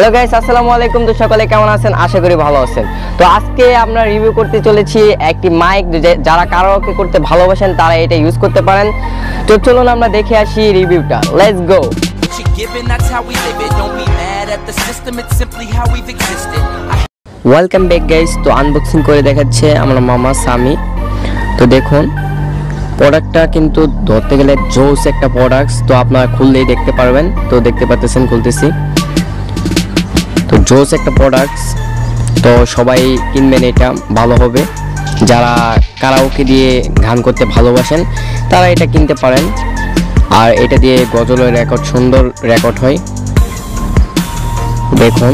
Hello guys, আসসালামু আলাইকুম। তো সকলে কেমন আছেন? আশা করি ভালো আছেন। তো আজকে আমরা রিভিউ করতে চলেছি একটি মাইক, যারা কারাওকে করতে ভালোবাসেন তারা এটা ইউজ করতে পারেন। তো চলুন আমরা দেখে আসি রিভিউটা। Let's go. Welcome back guys. তো আনবক্সিং করে দেখাচ্ছে আমার মামা সামি। তো দেখুন, প্রোডাক্টটা কিন্তু ধরতে গেলে জোস একটা প্রোডাক্টস। তো আপনারা খুললেই দেখতে পারবেন। তো দেখতে পাচ্ছেন, খুলতেছি। তো জোস একটা প্রোডাক্টস, তো সবাই কিনবেন, এটা ভালো হবে। যারা কারাওকে দিয়ে গান করতে ভালোবাসেন তারা এটা কিনতে পারেন। আর এটা দিয়ে গজলের রেকর্ড, সুন্দর রেকর্ড হয়। দেখুন,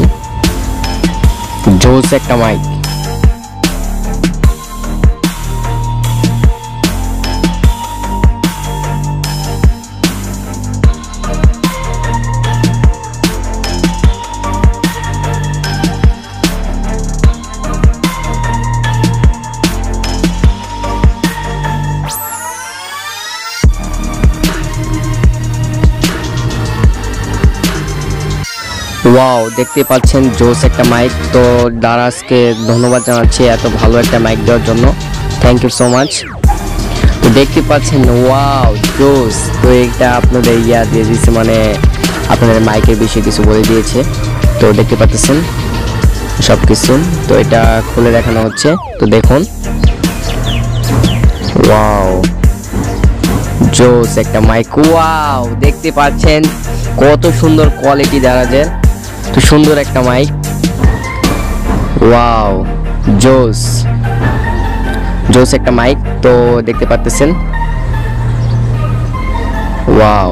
জোস একটা মাইক। ওয়াও, দেখতে পাচ্ছেন জোস একটা মাইক। তো দারাজকে ধন্যবাদ জানাচ্ছি এত ভালো একটা মাইক দেওয়ার জন্য। Thank you so much. তো দেখতে পাচ্ছেন, ওয়াও জোস। তো এটা আপনাদের দিয়ে দিয়েছে, মানে আপনাদের মাইকের বিষয়ে কিছু বলে দিয়েছে। তো দেখতে পাচ্ছেন সব কিছু। তো এটা খুলে দেখানো হচ্ছে। তো দেখুন, ওয়াও জোস একটা মাইক। ওয়াও, দেখতে পাচ্ছেন কত সুন্দর কোয়ালিটি দারাজের। তো সুন্দর একটা মাইক। ওয়াও, জোস জোস একটা মাইক। তো দেখতে পাচ্ছেন, ওয়াও,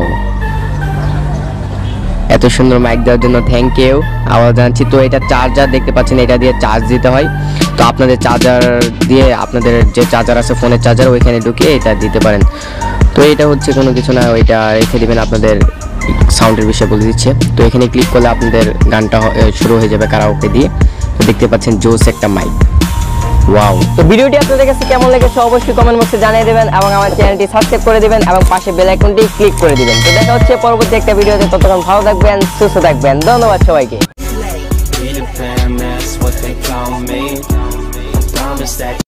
এত সুন্দর মাইক দেওয়ার জন্য থ্যাংক ইউ। আবার জানছি। তো এটা চার্জার দেখতে পাচ্ছেন, এটা দিয়ে চার্জ দিতে হয়। তো আপনাদের চার্জার দিয়ে, আপনাদের যে চার্জার আছে ফোনের চার্জার, ওইখানে ঢুকিয়ে এটা দিতে পারেন। তো এটা হচ্ছে কোনো কিছু না, ওইটা রেখে দিবেন। আপনাদের সাউন্ডের বিষয়ে বলে দিচ্ছে। তো এখানে ক্লিক করলে আপনাদের গানটা শুরু হয়ে যাবে কারাওকে দিয়ে। তো দেখতে পাচ্ছেন জোস একটা মাইক। ওয়াও। তো ভিডিওটি আপনাদের কাছে কেমন লেগেছে অবশ্যই কমেন্ট বক্সে জানিয়ে দেবেন এবং আমার চ্যানেলটি সাবস্ক্রাইব করে দিবেন এবং পাশে বেল আইকনটি ক্লিক করে দিবেন। তো দেখা হচ্ছে পরবর্তী একটা ভিডিওতে। ততক্ষণ ভালো থাকবেন, সুস্থ থাকবেন। ধন্যবাদ সবাইকে।